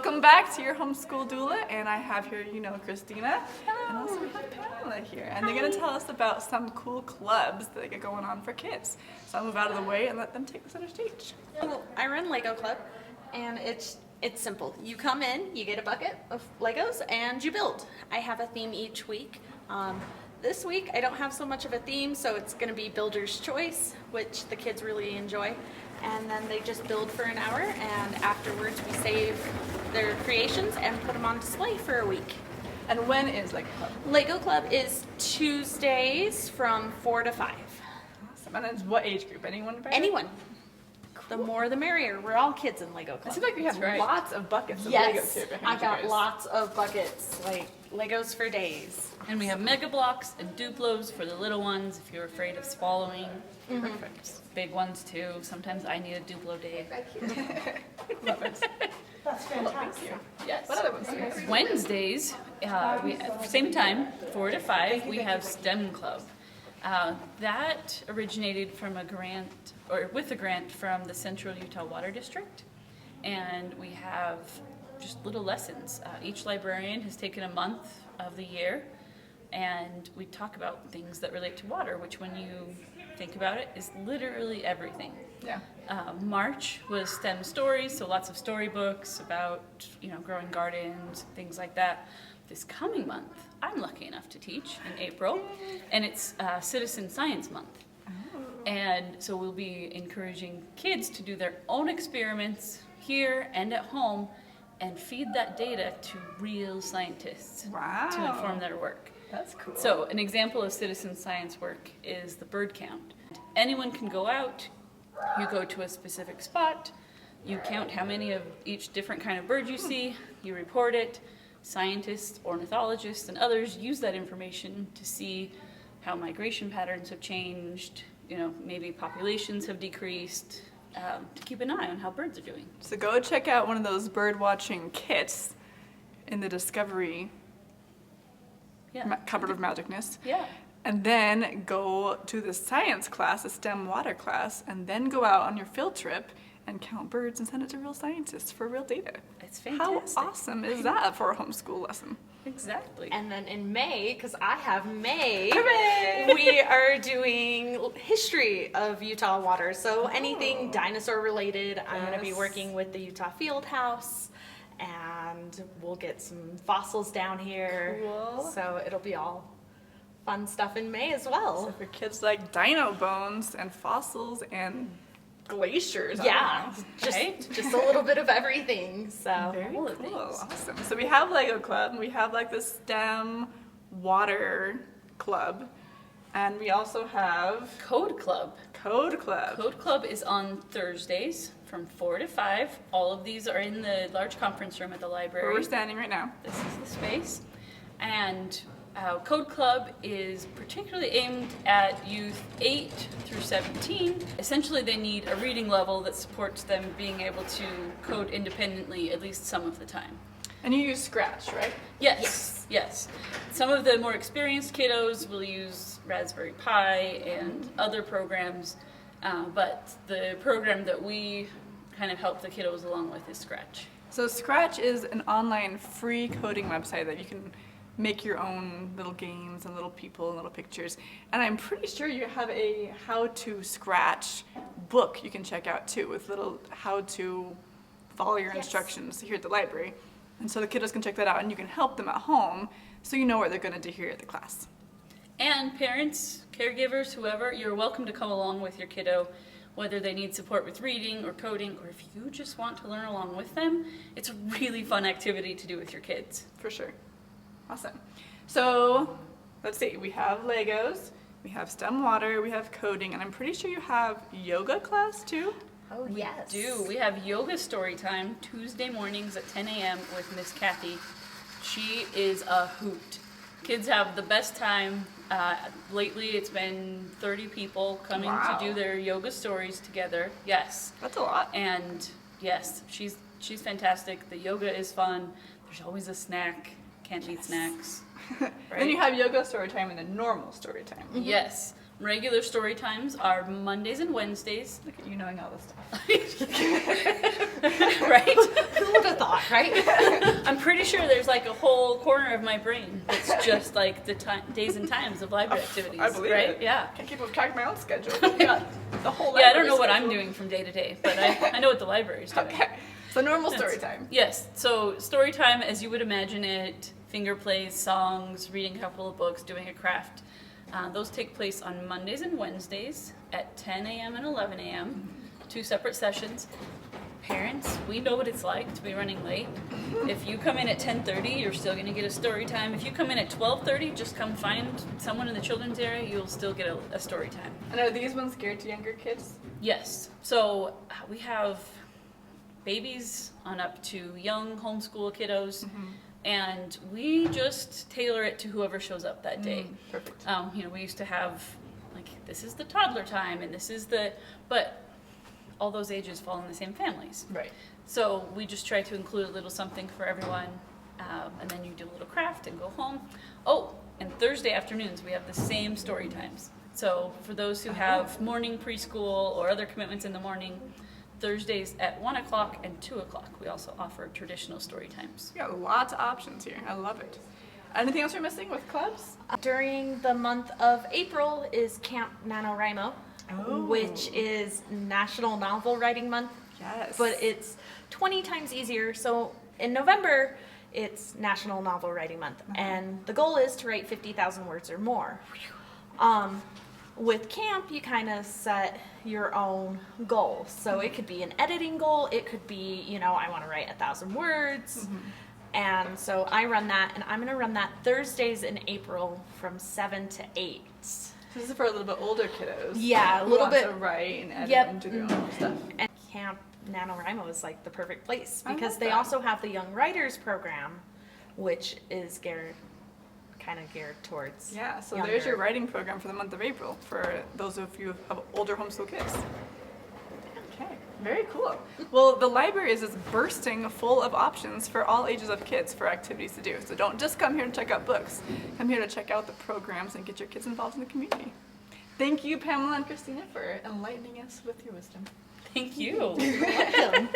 Welcome back to your homeschool doula, and I have here, Christina. Hello. And also we have Pamela here, and they're going to tell us about some cool clubs that are going on for kids. So I'll move out of the way and let them take the center stage. Well, I run Lego Club, and it's simple. You come in, you get a bucket of Legos, and you build. I have a theme each week. This week I don't have so much of a theme, so it's going to be Builder's Choice, which the kids really enjoy. And then they just build for an hour, and afterwards we save their creations and put them on display for a week. And when is Lego Club? Lego Club is Tuesdays from 4 to 5. Awesome. And it's what age group? Anyone? Anyone. The more the merrier. We're all kids in Lego Club. It seems like we have lots of buckets of yes, Legos here behind I got you guys. lots of buckets, like Legos for days. And we have Mega Blocks and Duplos for the little ones if you're afraid of swallowing. Perfect. Big ones too. Sometimes I need a Duplo day. Love it. That's fantastic. Yes. What other ones do you have? Wednesdays, same time, 4 to 5, we have STEM Club. That originated from a grant, or with a grant from the Central Utah Water District. And we have just little lessons. Each librarian has taken a month of the year, and we talk about things that relate to water, which when you think about it is literally everything. Yeah. March was STEM stories, so lots of storybooks about, growing gardens, things like that. This coming month, I'm lucky enough to teach in April, and it's Citizen Science Month. And so we'll be encouraging kids to do their own experiments here and at home and feed that data to real scientists to inform their work. That's cool. So an example of citizen science work is the bird count. Anyone can go out, you go to a specific spot, you count how many of each different kind of bird you see, you report it. Scientists, ornithologists, and others use that information to see how migration patterns have changed, maybe populations have decreased, to keep an eye on how birds are doing. So go check out one of those bird watching kits in the Discovery cupboard of magicness. Yeah. And then go to the science class, a STEM water class, and then go out on your field trip and count birds and send it to real scientists for real data. It's fantastic. How awesome is that for a homeschool lesson? Exactly. And then in May, because I have May, Hooray! we are doing history of Utah water. So anything dinosaur related, I'm going to be working with the Utah Field House, and we'll get some fossils down here. Cool. So it'll be all fun stuff in May as well. So for kids like dino bones and fossils and glaciers. Yeah, just a little bit of everything. So Very all of cool. these. Awesome. So we have Lego Club, and we have like the STEM water club, and we also have Code Club. Code Club. Code Club is on Thursdays from 4 to 5. All of these are in the large conference room at the library. Where we're standing right now. This is the space. And Code Club is particularly aimed at youth 8 through 17. Essentially, they need a reading level that supports them being able to code independently at least some of the time. And you use Scratch, right? Yes. Some of the more experienced kiddos will use Raspberry Pi and other programs, but the program that we kind of help the kiddos along with is Scratch. So Scratch is an online free coding website that you can make your own little games and little people and little pictures. And I'm pretty sure you have a how to Scratch book you can check out too, with little how to follow your instructions here at the library. And so the kiddos can check that out, and you can help them at home so you know what they're going to do here at the class. And parents, caregivers, whoever, you're welcome to come along with your kiddo, whether they need support with reading or coding, or if you just want to learn along with them. It's a really fun activity to do with your kids. For sure. Awesome. So let's see, we have Legos, we have STEM water, we have coding, and I'm pretty sure you have yoga class too? Oh yes. We have yoga story time Tuesday mornings at 10 a.m. with Miss Kathy. She is a hoot. Kids have the best time. Lately it's been 30 people coming to do their yoga stories together. Yes. That's a lot. And yes, she's fantastic. The yoga is fun. There's always a snack. Can't beat snacks. Right? Then you have yoga story time and then normal story time. Yes. Regular story times are Mondays and Wednesdays. Look at you knowing all this stuff. Right? Who would have thought, right? I'm pretty sure there's like a whole corner of my brain that's just like the days and times of library activities. I believe right? it. Yeah. Can't keep track of my own schedule. Yeah, the whole Yeah, I don't library know what I'm schedule. doing from day to day, but I know what the library's doing. Okay, so normal That's- story time. Yes. So story time, as you would imagine it, finger plays, songs, reading a couple of books, doing a craft. Those take place on Mondays and Wednesdays at 10 a.m. and 11 a.m. 2 separate sessions. Parents, we know what it's like to be running late. If you come in at 10:30, you're still going to get a story time. If you come in at 12:30, just come find someone in the children's area. You'll still get a story time. And are these ones geared to younger kids? Yes. So we have babies on up to young homeschool kiddos, and we just tailor it to whoever shows up that day. Perfect. We used to have like this is the toddler time, and this is but all those ages fall in the same families. Right. So we just try to include a little something for everyone, and then you do a little craft and go home. Oh, and Thursday afternoons we have the same story times. So for those who have morning preschool or other commitments in the morning, Thursdays at 1 o'clock and 2 o'clock we also offer traditional story times. We got lots of options here. I love it. Anything else we're missing with clubs? During the month of April is Camp NaNoWriMo, which is National Novel Writing Month, Yes. but it's 20 times easier. So in November, it's National Novel Writing Month, and the goal is to write 50,000 words or more. With camp, you kind of set your own goal. So it could be an editing goal. It could be, I want to write 1,000 words. And so I run that, and I'm going to run that Thursdays in April from 7 to 8. So this is for a little bit older kiddos. Yeah, a who little want bit. to write and edit Yep. and do their own stuff. And Camp NaNoWriMo is like the perfect place I because love they that. also have the Young Writers Program, which is kind of geared towards Yeah, so younger. there's your writing program for the month of April for those of you who have older homeschool kids. Okay, very cool. Well, the library is just bursting full of options for all ages of kids for activities to do. So don't just come here to check out books. Come here to check out the programs and get your kids involved in the community. Thank you, Pamela and Christina, for enlightening us with your wisdom. Thank you. Welcome.